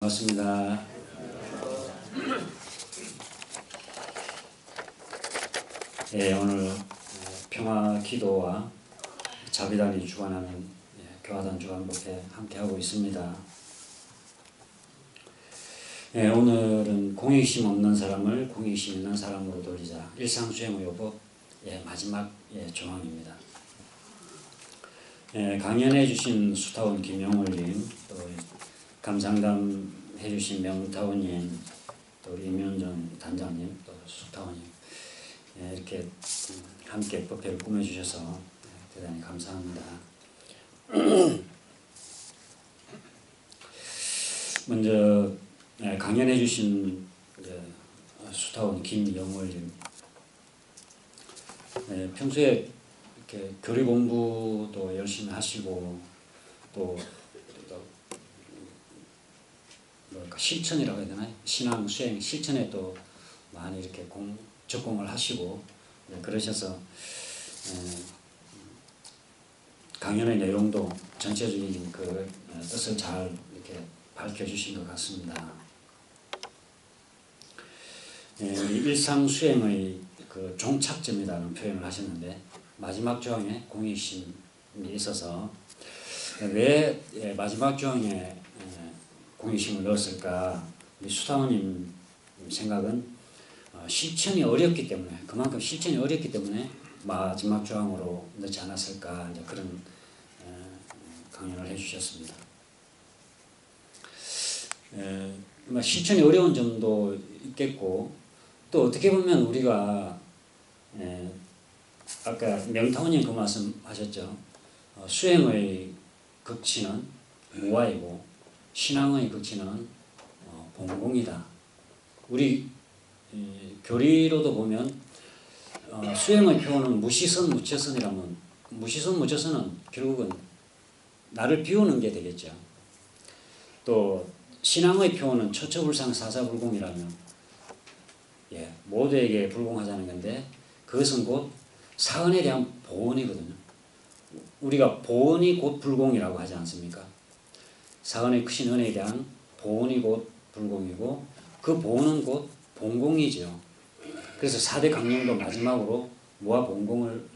반갑습니다. 오늘 평화 기도와 자비단이 주관하는 교화단 주간복회 함께하고 있습니다. 오늘은 공익심 없는 사람을 공익심 있는 사람으로 돌리자. 일상수행의요법 마지막 조항입니다. 강연해 주신 수타원 김용월님, 또 감상담 해주신 명타원님, 또 임현정 단장님, 또 수타원님, 이렇게 함께 법회를 꾸며주셔서 대단히 감사합니다. 먼저 강연해 주신 수타원 김영월님, 평소에 이렇게 교리 공부도 열심히 하시고 또 실천이라고 해야 되나요? 신앙 수행 실천에 또 많이 이렇게 적공을 하시고 그러셔서 강연의 내용도 전체적인 그 뜻을 잘 이렇게 밝혀주신 것 같습니다. 일상 수행의 그 종착점이라는 표현을 하셨는데 마지막 조항에 공익심이 있어서 왜 마지막 조항에 공익심을 넣었을까? 수타원님 생각은 실천이 어렵기 때문에, 그만큼 실천이 어렵기 때문에 마지막 조항으로 넣지 않았을까, 이제 그런 강연을 해주셨습니다. 실천이 어려운 점도 있겠고, 또 어떻게 보면 우리가 아까 명타원님 그 말씀 하셨죠. 수행의 극치는 무아이고 신앙의 극치는 본공이다. 우리 교리로도 보면 수행의 표현은 무시선 무처선이라면, 무시선 무처선은 결국은 나를 비우는 게 되겠죠. 또 신앙의 표현은 처처불상 사사불공이라면 모두에게 불공하자는 건데, 그것은 곧 사은에 대한 보언이거든요. 우리가 보언이 곧 불공이라고 하지 않습니까? 사은의 크신 은혜에 대한 보언이 곧 불공이고, 그 보언은 곧 본공이죠. 그래서 4대 강령도 마지막으로 무아본공을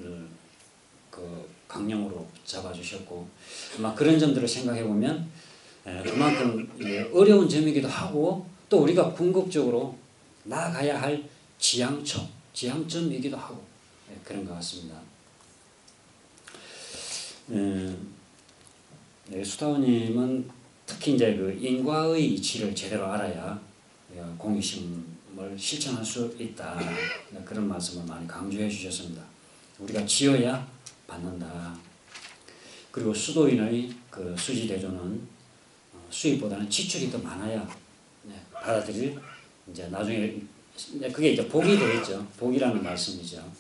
그 강령으로 잡아주셨고, 아마 그런 점들을 생각해 보면 그만큼 어려운 점이기도 하고, 또 우리가 궁극적으로 나아가야 할 지향점이기도 하고, 그런 것 같습니다. 수타원님은 특히 이제 그 인과의 이치를 제대로 알아야 공익심을 실천할 수 있다, 그런 말씀을 많이 강조해 주셨습니다. 우리가 지어야 받는다. 그리고 수도인의 그 수지대조는 수입보다는 지출이 더 많아야 받아들일, 이제 나중에 그게 이제 복이 되겠죠. 복이라는 말씀이죠.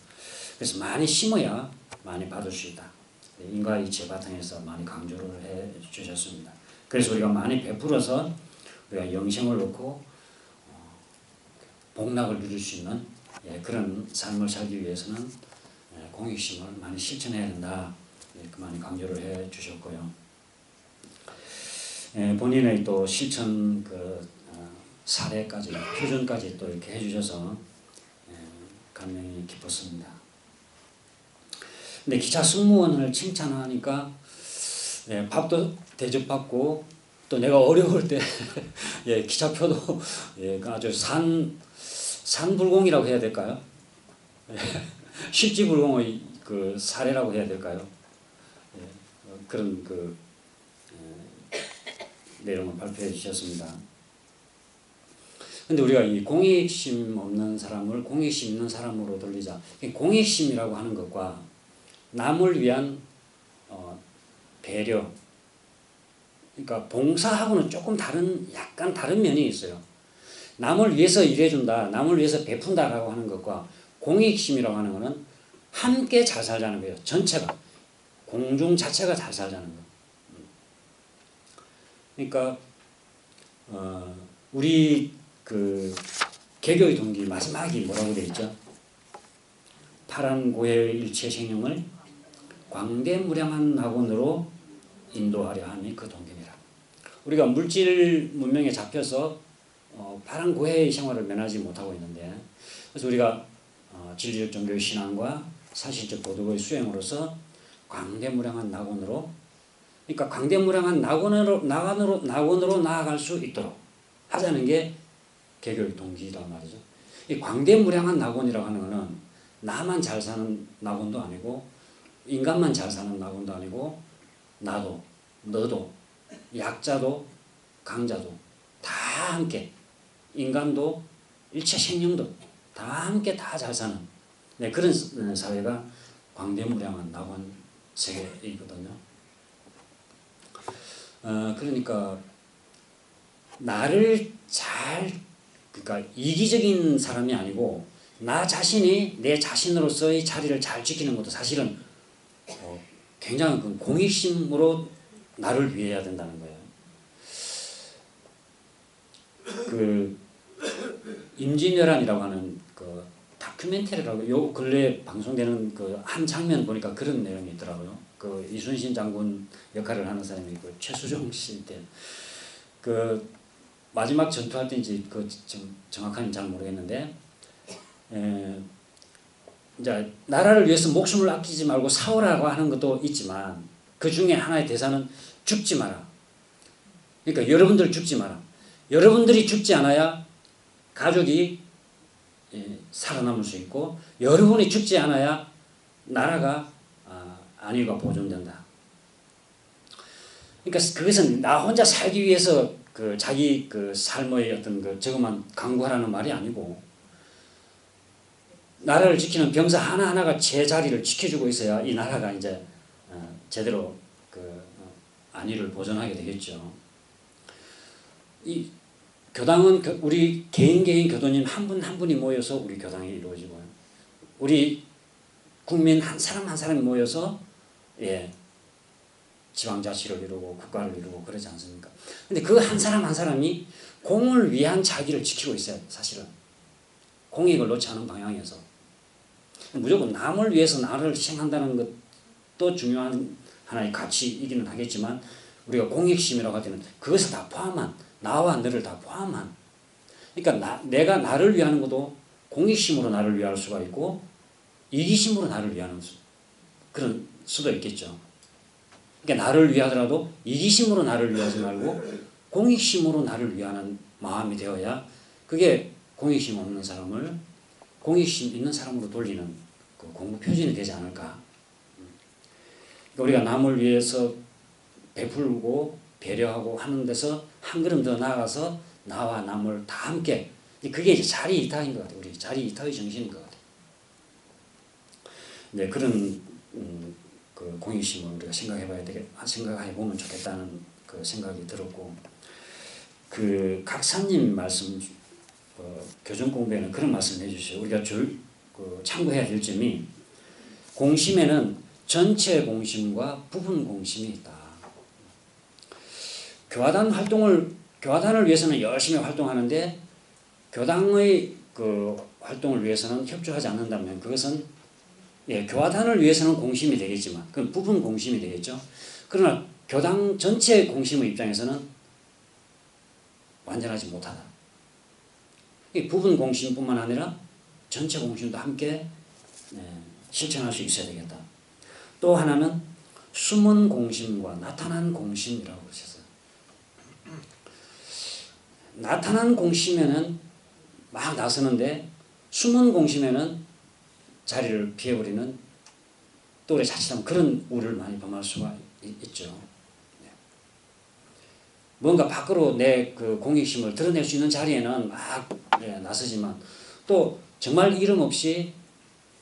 그래서 많이 심어야 많이 받을 수 있다. 인과의 이치의 바탕에서 많이 강조를 해 주셨습니다. 그래서 우리가 많이 베풀어서 우리가 영생을 놓고 복락을 누릴 수 있는 그런 삶을 살기 위해서는 공익심을 많이 실천해야 된다. 많이 강조를 해 주셨고요. 본인의 또 실천 그 사례까지, 표준까지 또 이렇게 해주셔서 감명이 깊었습니다. 근데 기차 승무원을 칭찬하니까 밥도 대접받고, 또 내가 어려울 때 기차표도 아주 산불공이라고 해야 될까요? 십지불공의 그 사례라고 해야 될까요? 그런 그 내용을 발표해 주셨습니다. 근데 우리가 이 공익심 없는 사람을 공익심 있는 사람으로 돌리자. 공익심이라고 하는 것과 남을 위한 배려, 그러니까 봉사하고는 조금 약간 다른 면이 있어요. 남을 위해서 일해준다, 남을 위해서 베푼다라고 하는 것과 공익심이라고 하는 것은 함께 잘 살자는 거예요. 전체가, 공중 자체가 잘 살자는 거. 그러니까 우리 그 개교의 동기 마지막이 뭐라고 되어 있죠? 파란 고해의 일체 생명을 광대무량한 낙원으로 인도하려 함이 그 동기니라. 우리가 물질 문명에 잡혀서 바른 고해의 생활을 면하지 못하고 있는데, 그래서 우리가 진리적 종교의 신앙과 사실적 도덕의 수행으로서 광대무량한 낙원으로, 그러니까 광대무량한 낙원으로 나아갈 수 있도록 하자는 게 개교의 동기란 말이죠. 이 광대무량한 낙원이라고 하는 것은 나만 잘 사는 낙원도 아니고 인간만 잘 사는 낙원도 아니고 나도 너도 약자도 강자도 다 함께, 인간도 일체 생명도 다 함께 다 잘 사는, 네, 그런 사회가 광대무량한 낙원 세계이거든요. 그러니까 나를 그러니까 이기적인 사람이 아니고 나 자신이 내 자신으로서의 자리를 잘 지키는 것도 사실은 굉장한 그 공익심으로 나를 위해야 된다는 거예요. 그 임진왜란이라고 하는 그 다큐멘터리라고 요 근래에 방송되는 그 한 장면 보니까 그런 내용이 있더라고요. 그 이순신 장군 역할을 하는 사람이 그 최수종 씨 때 그 마지막 전투할 때인지 그 좀 정확하게 잘 모르겠는데, 이제 나라를 위해서 목숨을 아끼지 말고 싸우라고 하는 것도 있지만 그 중에 하나의 대사는 죽지 마라. 그러니까 여러분들 죽지 마라. 여러분들이 죽지 않아야 가족이 살아남을 수 있고, 여러분이 죽지 않아야 나라가 안위가 보존된다. 그러니까 그것은 나 혼자 살기 위해서 그 자기 그 삶의 어떤 그 저것만 강구하라는 말이 아니고, 나라를 지키는 병사 하나하나가 제 자리를 지켜주고 있어야 이 나라가 이제 제대로 그 안위를 보존하게 되겠죠. 이 교당은 우리 개인 교도님 한 분 한 분이 모여서 우리 교당이 이루어지고요. 우리 국민 한 사람 한 사람이 모여서 지방자치를 이루고 국가를 이루고 그러지 않습니까? 근데 그 한 사람 한 사람이 공을 위한 자기를 지키고 있어요. 사실은 공익을 놓지 않은 방향에서 무조건 남을 위해서 나를 희생한다는 것도 중요한 하나의 가치이기는 하겠지만, 우리가 공익심이라고 할 때는 그것을 다 포함한, 나와 너를 다 포함한, 그러니까 내가 나를 위하는 것도 공익심으로 나를 위할 수가 있고 이기심으로 나를 위하는 그런 수도 있겠죠. 그러니까 나를 위하더라도 이기심으로 나를 위하지 말고 공익심으로 나를 위하는 마음이 되어야 그게 공익심 없는 사람을 공익심 있는 사람으로 돌리는 그 공부 표준이 되지 않을까. 그러니까 우리가 남을 위해서 베풀고 배려하고 하는 데서 한 걸음 더 나아가서 나와 남을 다 함께, 그게 이제 자리 이타인 것 같아요. 우리 자리 이타의 정신인 것 같아요. 네, 그런 그 공익심을 우리가 생각해 보면 좋겠다는 그 생각이 들었고, 그 각사님 말씀, 교정 공부에는 그런 말씀을 해주셔요. 우리가 참고해야 될 점이, 공심에는 전체 공심과 부분 공심이 있다. 교화단을 위해서는 열심히 활동하는데 교당의 그 활동을 위해서는 협조하지 않는다면 그것은 교화단을 위해서는 공심이 되겠지만 그건 부분 공심이 되겠죠. 그러나 교당 전체 공심의 입장에서는 완전하지 못하다. 부분 공심뿐만 아니라 전체 공심도 함께 실천할 수 있어야 되겠다. 또 하나는 숨은 공심과 나타난 공심이라고 그러셨어요. 나타난 공심에는 막 나서는데 숨은 공심에는 자리를 피해버리는, 또 우리 자칫하면 그런 우려를 많이 범할 수가 있죠. 뭔가 밖으로 내 그 공익심을 드러낼 수 있는 자리에는 막 나서지만, 또 정말 이름 없이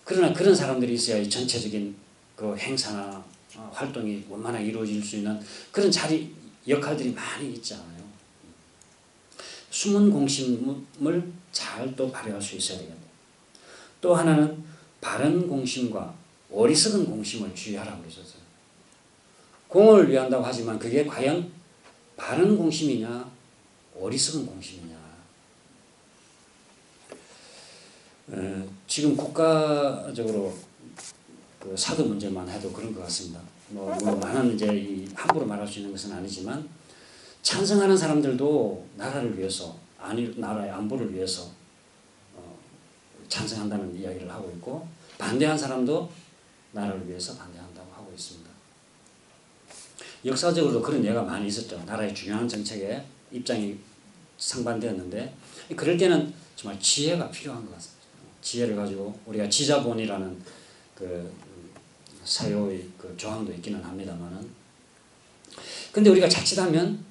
그러나 그런 사람들이 있어야 전체적인 그 행사나 활동이 원만하게 이루어질 수 있는 그런 자리 역할들이 많이 있잖아요. 숨은 공심을 잘 또 발휘할 수 있어야 되겠다. 또 하나는 바른 공심과 어리석은 공심을 주의하라고 그러셨어요. 공을 위한다고 하지만 그게 과연 바른 공심이냐 어리석은 공심이냐. 지금 국가적으로 그 사드 문제만 해도 그런 것 같습니다. 뭐 많은 이제 함부로 말할 수 있는 것은 아니지만 찬성하는 사람들도 나라를 위해서, 아니 나라의 안보를 위해서 찬성한다는 이야기를 하고 있고, 반대한 사람도 나라를 위해서 반대한다고 하고 있습니다. 역사적으로도 그런 예가 많이 있었죠. 나라의 중요한 정책에 입장이 상반되었는데, 그럴 때는 정말 지혜가 필요한 것 같습니다. 지혜를 가지고, 우리가 지자본이라는 그 사유의 그 조항도 있기는 합니다만은, 근데 우리가 자칫하면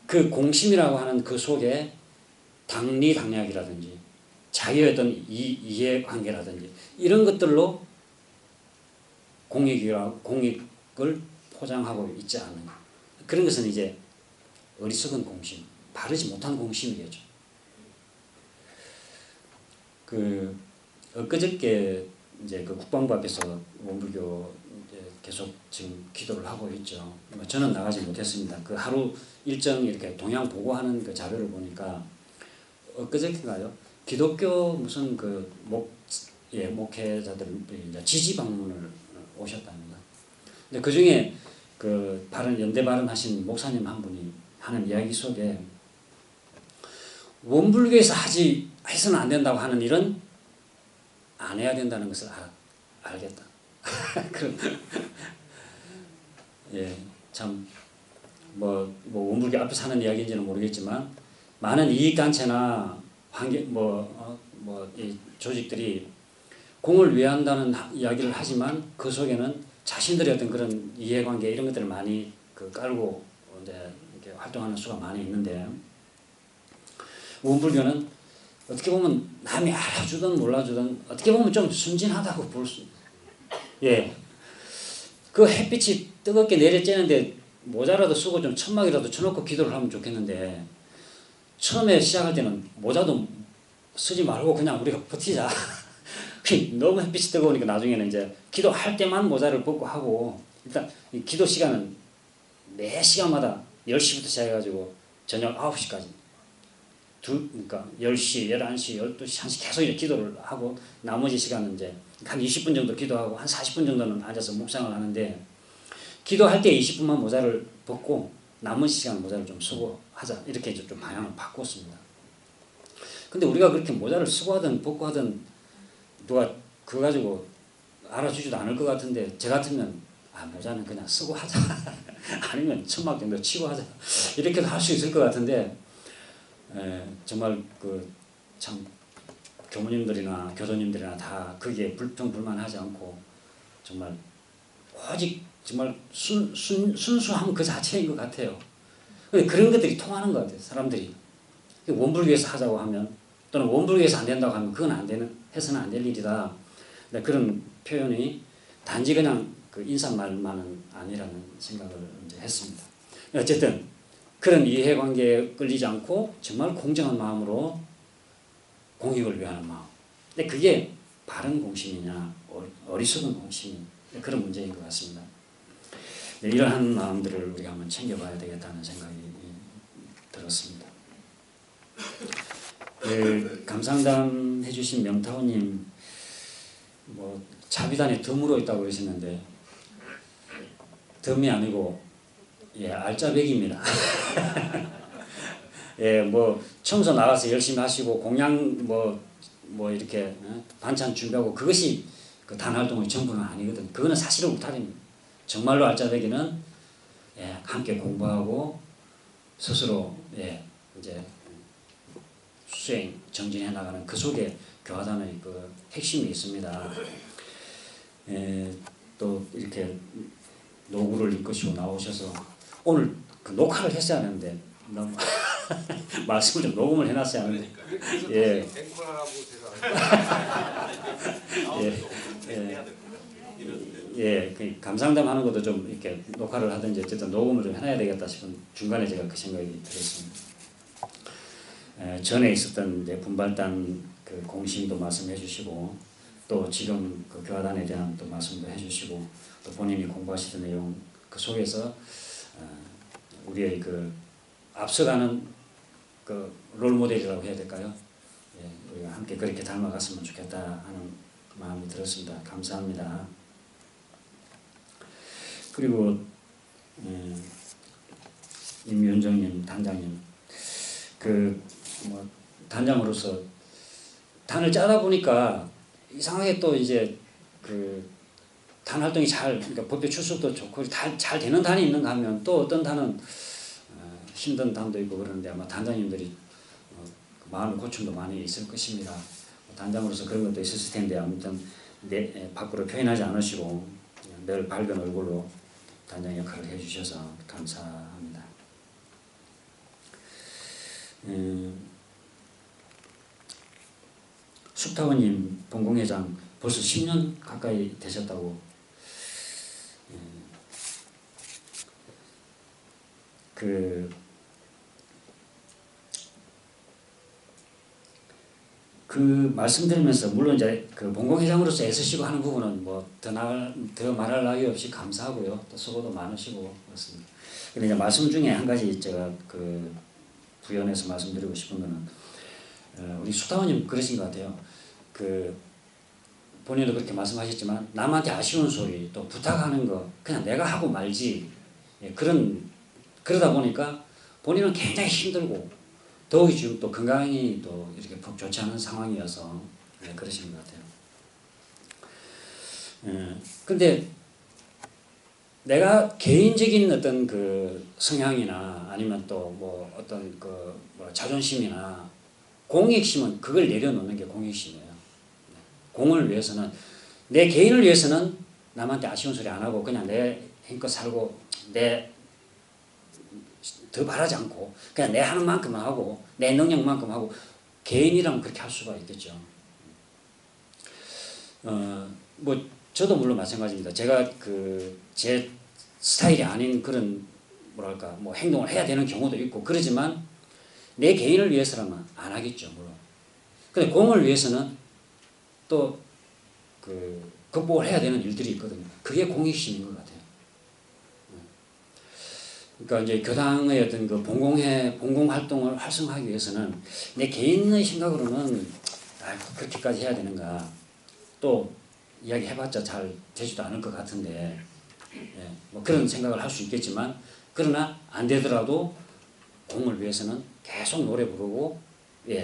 그 공심이라고 하는 그 속에 당리당략이라든지 자기의 어떤 이해관계라든지 이런 것들로 공익을 포장하고 있지 않는 것. 그런 것은 이제 어리석은 공심, 바르지 못한 공심이겠죠. 엊그저께 이제 그 국방부 앞에서 원불교 이제 계속 지금 기도를 하고 있죠. 저는 나가지 못했습니다. 그 하루 일정 이렇게 동향 보고하는 그 자료를 보니까 엊그저께가요. 기독교 무슨 그 목회자들 지지 방문을 오셨답니다. 근데 그 중에 그 연대 발언하신 목사님 한 분이 하는 이야기 속에 원불교에서 해서는 안 된다고 하는 일은 안 해야 된다는 것을 알겠다. 그럼 예, 참 원불교 앞에서 하는 이야기인지는 모르겠지만 많은 이익단체나 이 조직들이 공을 위한다는 이야기를 하지만 그 속에는 자신들의 어떤 그런 이해관계 이런 것들을 많이 깔고 이제 이렇게 활동하는 수가 많이 있는데, 원불교는 어떻게 보면 남이 알아주든 몰라주든 어떻게 보면 좀 순진하다고 볼 수. 예. 그 햇빛이 뜨겁게 내려쬐는데 모자라도 쓰고 좀 천막이라도 쳐놓고 기도를 하면 좋겠는데, 처음에 시작할 때는 모자도 쓰지 말고 그냥 우리가 버티자. 너무 햇빛이 뜨거우니까 나중에는 이제 기도할 때만 모자를 벗고 하고, 일단 이 기도 시간은 매 시간마다 10시부터 시작해가지고 저녁 9시까지 그러니까 10시, 11시, 12시, 1시 계속 이렇게 기도를 하고, 나머지 시간은 이제 한 20분 정도 기도하고 한 40분 정도는 앉아서 묵상을 하는데, 기도할 때 20분만 모자를 벗고 나머지 시간 모자를 좀 쓰고 하자, 이렇게 좀 방향을 바꿨습니다. 근데 우리가 그렇게 모자를 쓰고 하든 벗고 하든 누가 그거 가지고 알아주지도 않을 것 같은데, 저 같으면 모자는 그냥 쓰고 하자 아니면 천막 정도 치고 하자, 이렇게도 할 수 있을 것 같은데, 정말 참 교무님들이나 교도님들이나 다 거기에 불평불만하지 않고 정말 오직 정말 순수함 그 자체인 것 같아요. 근데 그런 것들이 통하는 것 같아요. 사람들이 원불교에서 하자고 하면, 또는 원불교에서 안 된다고 하면 그건 해서는 안 될 일이다. 그런 표현이 단지 그냥 그 인사말만은 아니라는 생각을 이제 했습니다. 어쨌든 그런 이해관계에 끌리지 않고 정말 공정한 마음으로 공익을 위하는 마음. 근데 그게 바른 공심이냐 어리석은 공심이, 그런 문제인 것 같습니다. 이러한 마음들을 우리가 한번 챙겨봐야 되겠다는 생각이 들었습니다. 감상담 해주신 명타우님, 자비단에 덤으로 있다고 그러시는데, 덤이 아니고 알짜배기입니다. 청소 나가서 열심히 하시고 공양 이렇게 반찬 준비하고, 그것이 그 단활동의 전부는 아니거든. 그거는 사실은 울타리입니다. 정말로 알짜배기는 함께 공부하고 스스로 이제 수행 정진해 나가는, 그 속에 교화단의 그 핵심이 있습니다. 또 이렇게 노구를 이끄시고 나오셔서 오늘 그 녹화를 했어야 하는데 너무 말씀을 좀 녹음을 해놨어야 하는데, 그 감상담 하는 것도 좀 이렇게 녹화를 하든지 어쨌든 녹음을 좀 해놔야 되겠다 싶은 중간에 제가 그 생각이 들었습니다. 전에 있었던 이제 분발단 그 공심도 말씀해 주시고, 또 지금 그 교화단에 대한 또 말씀도 해주시고, 또 본인이 공부하시던 내용 그 속에서 우리의 그 앞서가는 그 롤모델이라고 해야 될까요? 우리가 함께 그렇게 닮아갔으면 좋겠다 하는 마음이 들었습니다. 감사합니다. 그리고 임윤정님 단장님 뭐 단장으로서 단을 짜다 보니까 이상하게 또 이제 단 활동이 그러니까 법회 출석도 좋고 잘 되는 단이 있는가 하면 또 어떤 단은 힘든 단도 있고 그러는데 아마 단장님들이 마음의 고충도 많이 있을 것입니다. 단장으로서 그런 것도 있었을 텐데 아무튼 밖으로 표현하지 않으시고 늘 밝은 얼굴로 단장 역할을 해주셔서 감사합니다. 숙타원님 본공회장 벌써 10년 가까이 되셨다고. 그 말씀드리면서 물론 이제 본공회장으로서 애쓰시고 하는 부분은 뭐 더 말할 나위 없이 감사하고요. 또 수고도 많으시고 그렇습니다. 근데 이제 말씀 중에 한 가지 제가 부연해서 말씀드리고 싶은 거는 우리 숙타원님 그러신 것 같아요. 본인도 그렇게 말씀하셨지만 남한테 아쉬운 소리 또 부탁하는 거 그냥 내가 하고 말지. 그러다 보니까 본인은 굉장히 힘들고 더욱이 지금 또 건강이 또 이렇게 푹 좋지 않은 상황이어서 그러시는 것 같아요. 근데 내가 개인적인 어떤 성향이나 아니면 또 뭐 어떤 자존심이나 공익심은 그걸 내려놓는 게 공익심이에요. 공을 위해서는 내 개인을 위해서는 남한테 아쉬운 소리 안 하고 그냥 내 힘껏 살고 더 바라지 않고 그냥 내 하는 만큼만 하고 내 능력만큼 하고 개인이라면 그렇게 할 수가 있겠죠. 뭐 저도 물론 마찬가지입니다. 제가 제 스타일이 아닌 그런 뭐랄까 뭐 행동을 해야 되는 경우도 있고 그러지만 내 개인을 위해서라면 안 하겠죠 물론. 근데 공을 위해서는 또 극복을 해야 되는 일들이 있거든요. 그게 공익심인 것 같아요. 그러니까 이제 교당의 어떤 본공 활동을 활성화하기 위해서는 내 개인의 생각으로는 그렇게까지 해야 되는가 또 이야기 해봤자 잘 되지도 않을 것 같은데 뭐 그런 생각을 할 수 있겠지만 그러나 안 되더라도 공을 위해서는 계속 노래 부르고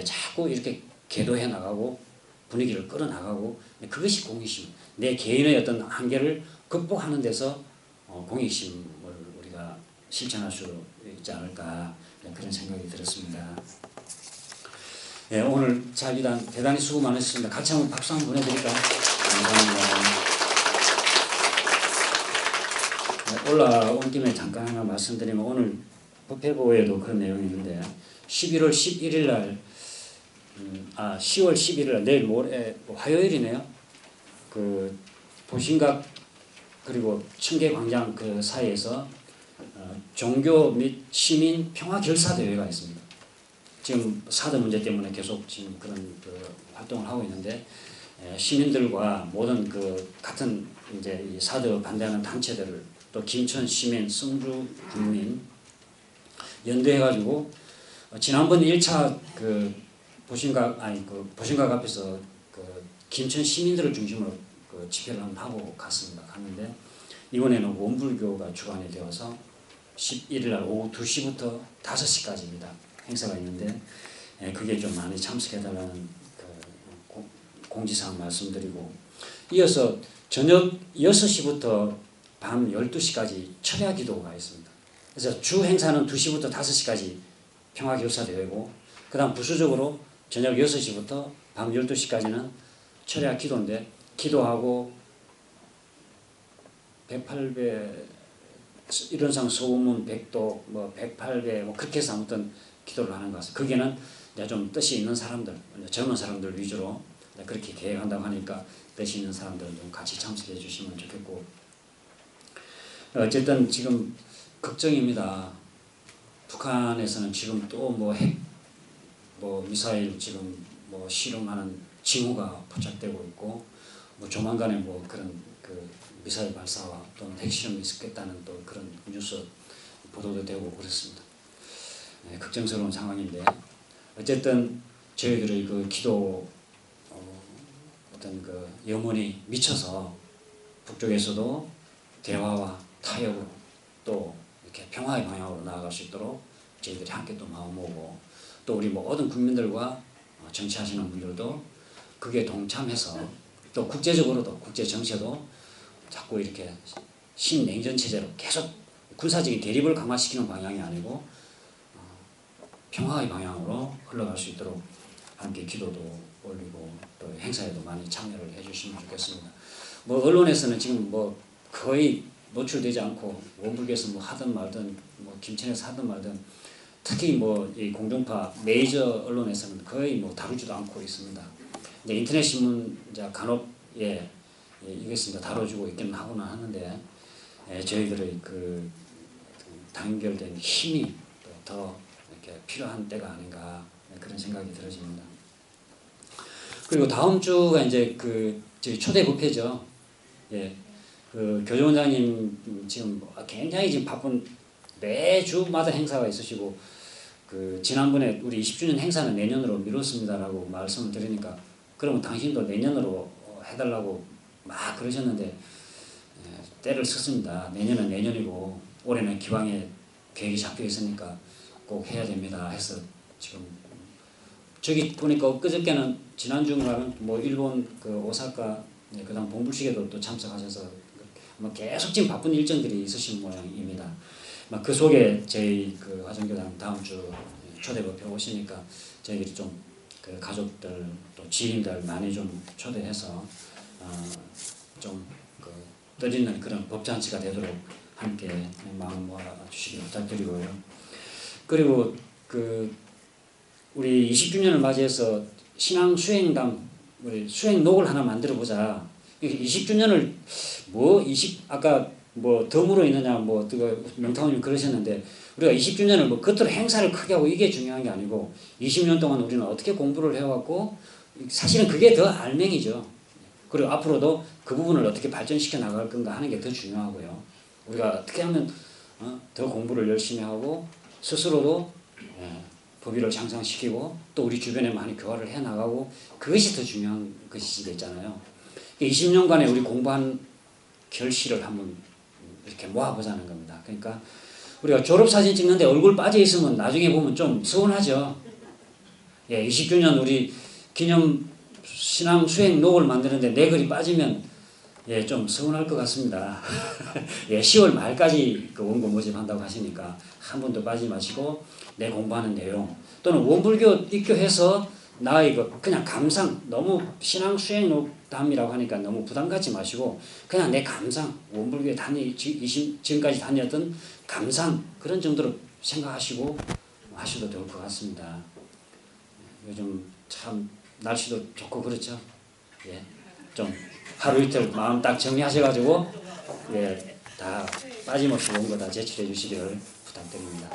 자꾸 이렇게 계도해 나가고 분위기를 끌어나가고 그것이 공익심. 내 개인의 어떤 한계를 극복하는 데서 공익심을 우리가 실천할 수 있지 않을까 그런 생각이 들었습니다. 오늘 자비단 대단히 수고 많으셨습니다. 같이 한번 박수 한번 보내드릴까요? 감사합니다. 올라온 김에 잠깐 하나 말씀드리면 오늘 법회보에도 그런 내용이 있는데 11월 11일 날 10월 11일 날 내일 모레 화요일이네요. 보신각 그리고 청계광장 사이에서 종교 및 시민 평화 결사 대회가 있습니다. 지금 사드 문제 때문에 계속 지금 그런 활동을 하고 있는데 시민들과 모든 같은 이제 이 사드 반대하는 단체들을 또 김천 시민, 성주 국민 연대해가지고 지난번 1차 보신각 앞에서 김천 시민들을 중심으로 집회를 한번 하고 갔는데 이번에는 원불교가 주관이 되어서 11일 날 오후 2시부터 5시까지입니다. 행사가 있는데 그게 좀 많이 참석해달라는 공지사항 말씀드리고 이어서 저녁 6시부터 밤 12시까지 철야 기도가 있습니다. 그래서 주 행사는 2시부터 5시까지 평화결사대회고 그 다음 부수적으로 저녁 6시부터 밤 12시까지는 철야 기도인데 기도하고 108배 일원상 소문 100도 뭐 108배 뭐 그렇게 해서 아무튼 기도를 하는 것 같습니다. 거기는 좀 뜻이 있는 사람들 젊은 사람들 위주로 그렇게 계획한다고 하니까 뜻이 있는 사람들 좀 같이 참석해 주시면 좋겠고 어쨌든 지금 걱정입니다. 북한에서는 지금 또 뭐 핵 미사일 지금 뭐 실험하는 징후가 포착되고 있고 뭐 조만간에 뭐 그런 미사일 발사와 또는 핵실험이 있겠다는 또 그런 뉴스 보도도 되고 그렇습니다. 걱정스러운 상황인데 어쨌든 저희들의 기도 어떤 염원이 미쳐서 북쪽에서도 대화와 타협으로 또 이렇게 평화의 방향으로 나아갈 수 있도록 저희들이 함께 또 마음 모으고 또 우리 모든 국민들과 정치하시는 분들도 그게 동참해서 또 국제적으로도 국제 정세도 자꾸 이렇게 신냉전 체제로 계속 군사적인 대립을 강화시키는 방향이 아니고 평화의 방향으로 흘러갈 수 있도록 함께 기도도 올리고 또 행사에도 많이 참여를 해주시면 좋겠습니다. 뭐 언론에서는 지금 뭐 거의 노출되지 않고 원불교에서 뭐 하든 말든 뭐 김천에서 하든 말든 특히 뭐 이 공중파 메이저 언론에서는 거의 뭐 다루지도 않고 있습니다. 이제 인터넷 신문 이제 간혹 이것을 다뤄주고 있기는 하고는 하는데 저희들의 그 단결된 힘이 더 이렇게 필요한 때가 아닌가 그런 생각이 들어집니다. 그리고 다음 주가 이제 그 저희 초대 부패죠. 예, 그 교조원장님 지금 굉장히 지금 바쁜 매주마다 행사가 있으시고 그 지난번에 우리 20주년 행사는 내년으로 미뤘습니다라고 말씀을 드리니까 그러면 당신도 내년으로 해달라고 막 그러셨는데 때를 썼습니다. 내년은 내년이고 올해는 기왕에 계획이 잡혀 있으니까 꼭 해야 됩니다 해서 지금 저기 보니까 엊그저께는 지난주인가는 뭐 일본 그 오사카 그다음 봉불식에도 또 참석하셔서 아마 계속 지금 바쁜 일정들이 있으신 모양입니다. 그 속에 저희 그 화정교당 다음 주 초대부패 오시니까 저희들이 좀 그 가족들 또 지인들 많이 좀 초대해서 좀 그 뜻있는 그런 법잔치가 되도록 함께 마음 모아 주시기 부탁드리고요. 그리고 그 우리 20주년을 맞이해서 신앙 수행담 우리 수행록을 하나 만들어 보자. 20주년을 아까 뭐 덤으로 있느냐 뭐 명탕원님 그러셨는데 우리가 20주년을 뭐 겉으로 행사를 크게 하고 이게 중요한 게 아니고 20년 동안 우리는 어떻게 공부를 해왔고 사실은 그게 더 알맹이죠. 그리고 앞으로도 그 부분을 어떻게 발전시켜 나갈 건가 하는 게 더 중요하고요. 우리가 어떻게 하면 더 공부를 열심히 하고 스스로도 법위를 향상시키고 또 우리 주변에 많이 교화를 해나가고 그것이 더 중요한 것이겠잖아요. 20년간에 우리 공부한 결실을 한번 이렇게 모아보자는 겁니다. 그러니까 우리가 졸업사진 찍는데 얼굴 빠져있으면 나중에 보면 좀 서운하죠. 20주년 우리 기념 신앙 수행록을 만드는데 내 글이 빠지면 좀 서운할 것 같습니다. 10월 말까지 그 원고 모집한다고 하시니까 한 번도 빠지지 마시고 내 공부하는 내용 또는 원불교 입교해서 나의 그냥 감상 너무 신앙 수행록담이라고 하니까 너무 부담 갖지 마시고 그냥 내 감상 원불교에 지금까지 다녔던 감상 그런 정도로 생각하시고 하셔도 될 것 같습니다. 요즘 참 날씨도 좋고 그렇죠. 좀 하루 이틀 마음 딱 정리하셔가지고 다 빠짐없이 원고 다 제출해 주시기를 부탁드립니다.